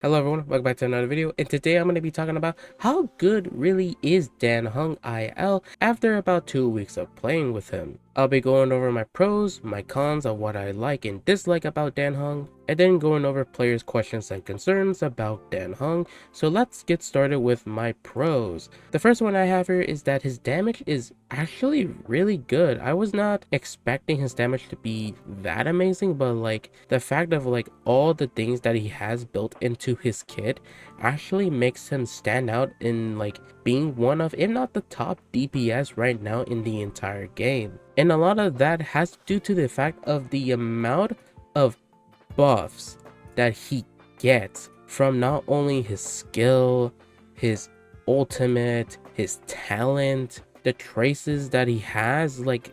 Hello everyone, welcome back to another video, and today I'm going to be talking about how good really is Dan Heng Il after about 2 weeks of playing with him. I'll be going over my pros, my cons of what I like and dislike about Dan Heng, and then going over players' questions and concerns about Dan Heng. So let's get started with my pros. The first one I have here is that his damage is actually really good. I was not expecting his damage to be that amazing, but like the fact of like all the things that he has built into his kit actually makes him stand out in like being one of, if not the top DPS right now in the entire game. And a lot of that has to do to the fact of the amount of buffs that he gets from not only his skill, his ultimate, his talent, the traces that he has. Like,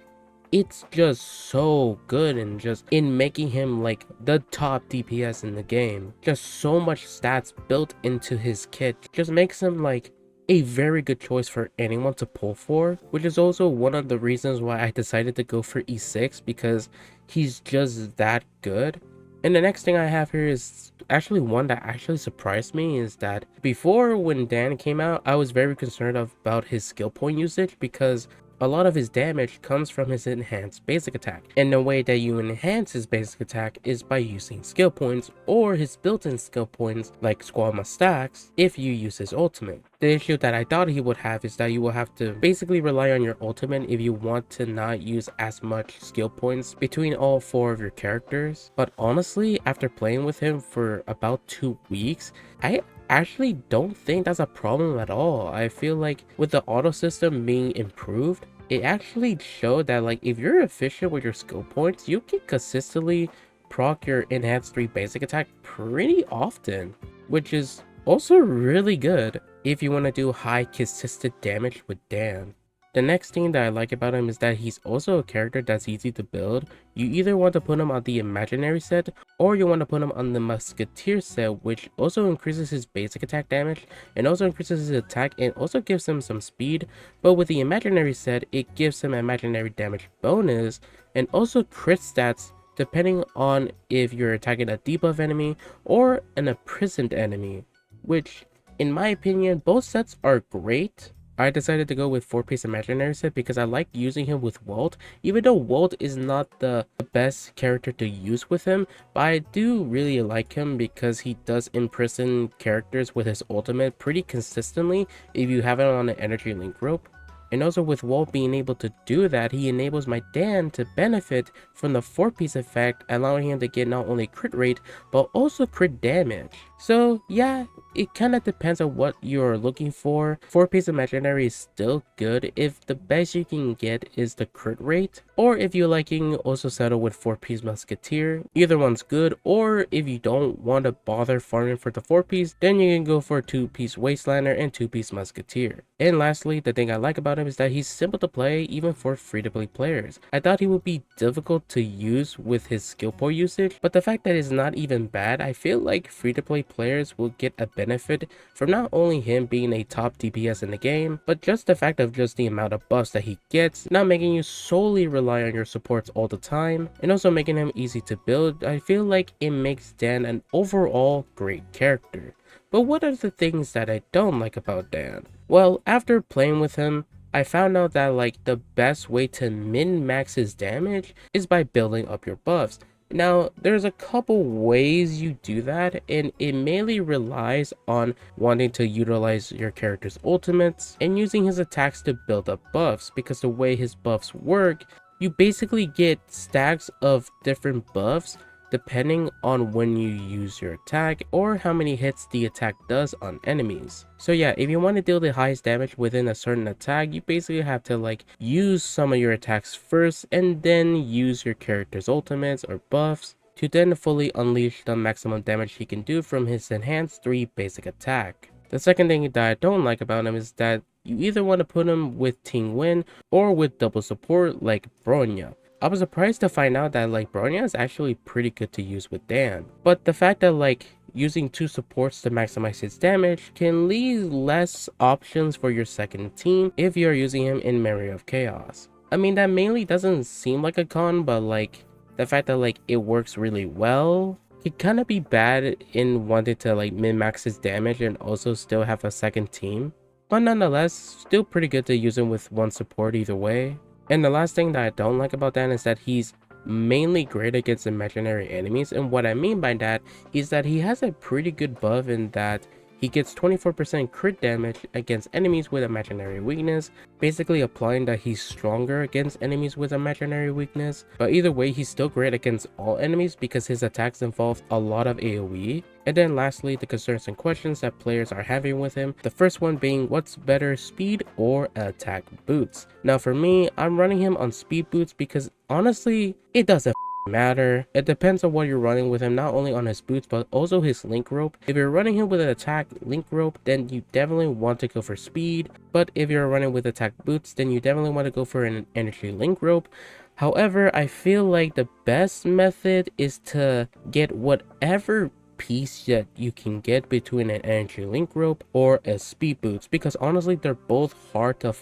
it's just so good and just in making him like the top DPS in the game. Just so much stats built into his kit just makes him like a very good choice for anyone to pull for, which is also one of the reasons why I decided to go for E6, because he's just that good. And the next thing I have here is actually one that actually surprised me, is that before, when Dan came out, I was very concerned about his skill point usage, because a lot of his damage comes from his enhanced basic attack, and the way that you enhance his basic attack is by using skill points or his built-in skill points like Squad Stacks if you use his ultimate. The issue that I thought he would have is that you will have to basically rely on your ultimate if you want to not use as much skill points between all 4 of your characters. But honestly, after playing with him for about 2 weeks, I actually don't think that's a problem at all. I feel like with the auto system being improved, it actually showed that like if you're efficient with your skill points, you can consistently proc your enhanced 3 basic attack pretty often, which is also really good if you want to do high consistent damage with Dan. The next thing that I like about him is that he's also a character that's easy to build. You either want to put him on the imaginary set or you want to put him on the musketeer set, which also increases his basic attack damage and also increases his attack and also gives him some speed. But with the imaginary set, it gives him imaginary damage bonus and also crit stats depending on if you're attacking a debuff enemy or an imprisoned enemy, which in my opinion both sets are great. I decided to go with 4-piece imaginary set because I like using him with Walt, even though Walt is not the best character to use with him, but I do really like him because he does imprison characters with his ultimate pretty consistently if you have it on an energy link rope. And also with Walt being able to do that, he enables my Dan to benefit from the 4-piece effect, allowing him to get not only crit rate, but also crit damage. So yeah, it kind of depends on what you're looking for. 4-piece imaginary is still good if the best you can get is the crit rate, or if you're liking also settle with 4-piece musketeer. Either one's good, or if you don't want to bother farming for the 4-piece, then you can go for 2-piece wastelander and 2-piece musketeer. And lastly, the thing I like about him is that he's simple to play even for free-to-play players. I thought he would be difficult to use with his skill point usage, but the fact that it's not even bad, I feel like free-to-play players will get a benefit from not only him being a top DPS in the game, but just the fact of just the amount of buffs that he gets, not making you solely rely on your supports all the time, and also making him easy to build. I feel like it makes Dan an overall great character. But what are the things that I don't like about Dan? Well, after playing with him, I found out that like the best way to min-max his damage is by building up your buffs. Now, there's a couple ways you do that, and it mainly relies on wanting to utilize your character's ultimates and using his attacks to build up buffs, because the way his buffs work, you basically get stacks of different buffs depending on when you use your attack or how many hits the attack does on enemies. So yeah, if you want to deal the highest damage within a certain attack, you basically have to like use some of your attacks first and then use your character's ultimates or buffs to then fully unleash the maximum damage he can do from his enhanced 3 basic attack. The second thing that I don't like about him is that you either want to put him with Ting Win or with double support like Bronya. I was surprised to find out that like Bronya is actually pretty good to use with Dan, but the fact that like using 2 supports to maximize his damage can leave less options for your second team if you're using him in Memory of Chaos. I mean, that mainly doesn't seem like a con, but like the fact that like it works really well Could kind of be bad in wanting to like min-max his damage and also still have a second team. But nonetheless, still pretty good to use him with one support either way. And the last thing that I don't like about Dan is that he's mainly great against imaginary enemies, and what I mean by that is that he has a pretty good buff in that he gets 24% crit damage against enemies with imaginary weakness, basically implying that he's stronger against enemies with imaginary weakness. But either way, he's still great against all enemies because his attacks involve a lot of AoE. And then lastly, the concerns and questions that players are having with him. The first one being, what's better, speed or attack boots? Now for me, I'm running him on speed boots because honestly, it doesn't matter. It depends on what you're running with him, not only on his boots but also his link rope. If you're running him with an attack link rope, then you definitely want to go for speed, but if you're running with attack boots, then you definitely want to go for an energy link rope. However, I feel like the best method is to get whatever piece that you can get between an energy link rope or a speed boots, because honestly they're both hard to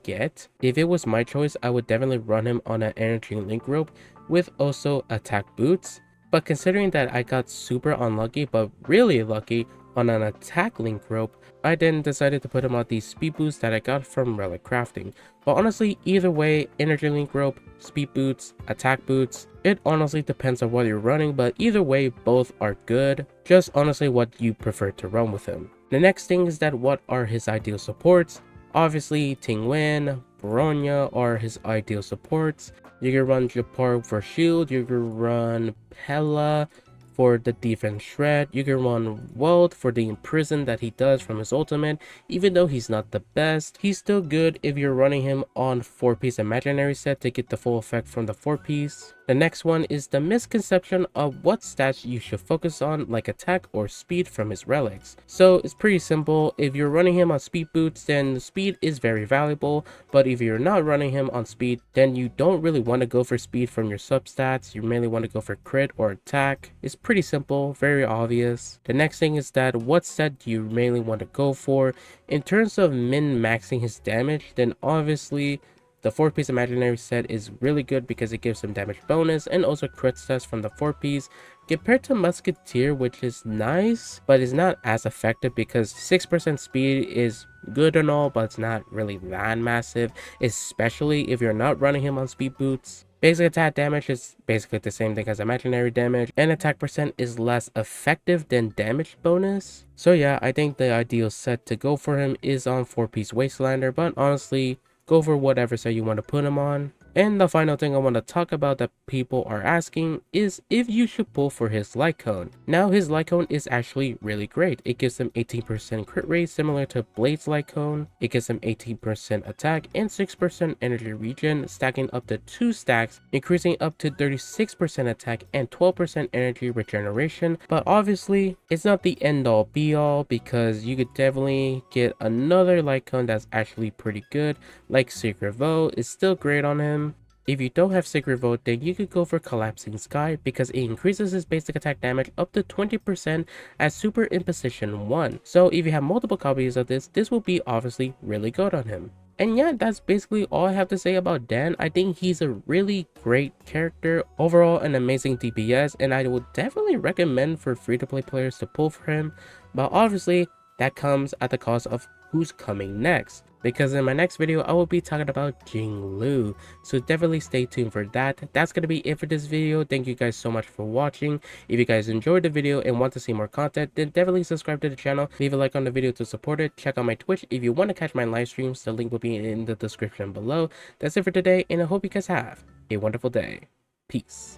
get. If it was my choice, I would definitely run him on an energy link rope with also attack boots, but considering that I got super unlucky but really lucky on an attack link rope, I then decided to put him on these speed boots that I got from relic crafting. But honestly, either way, energy link rope, speed boots, attack boots, it honestly depends on what you're running, but either way both are good, just honestly what you prefer to run with him. The next thing is that what are his ideal supports? Obviously, Tingwen, Bronya are his ideal supports. You can run Japar for shield, you can run Pella for the defense shred, you can run Weld for the imprison that he does from his ultimate. Even though he's not the best, he's still good if you're running him on 4-piece imaginary set to get the full effect from the 4-piece. The next one is the misconception of what stats you should focus on, like attack or speed from his relics. So it's pretty simple. If you're running him on speed boots, then speed is very valuable, but if you're not running him on speed, then you don't really want to go for speed from your substats. You mainly want to go for crit or attack. It's pretty simple, very obvious. The next thing is that what set do you mainly want to go for? In terms of min-maxing his damage, then obviously the 4-piece imaginary set is really good because it gives him damage bonus and also crit stats from the 4-piece, compared to Musketeer, which is nice but is not as effective because 6% speed is good and all, but it's not really that massive, especially if you're not running him on speed boots. Basic attack damage is basically the same thing as imaginary damage, and attack percent is less effective than damage bonus. So yeah, I think the ideal set to go for him is on 4-piece Wastelander, but honestly, go for whatever set you want to put him on. And the final thing I want to talk about that people are asking is if you should pull for his light cone. Now his light cone is actually really great. It gives him 18% crit rate similar to Blade's light cone. It gives him 18% attack and 6% energy regen, stacking up to 2 stacks, increasing up to 36% attack and 12% energy regeneration. But obviously it's not the end all be all, because you could definitely get another light cone that's actually pretty good, like Secret Vote is still great on him. If you don't have Secret Vote, then you could go for Collapsing Sky because it increases his basic attack damage up to 20% as Super Imposition 1. So if you have multiple copies of this will be obviously really good on him. And yeah, that's basically all I have to say about Dan. I think he's a really great character, overall an amazing DPS, and I would definitely recommend for free-to-play players to pull for him. But obviously, that comes at the cost of who's coming next, because in my next video I will be talking about Jinglu, so definitely stay tuned for that. That's gonna be it for this video. Thank you guys so much for watching. If you guys enjoyed the video and want to see more content, then definitely subscribe to the channel, leave a like on the video to support it. Check out my Twitch if you want to catch my live streams, the link will be in the description below. That's it for today, and I hope you guys have a wonderful day. Peace.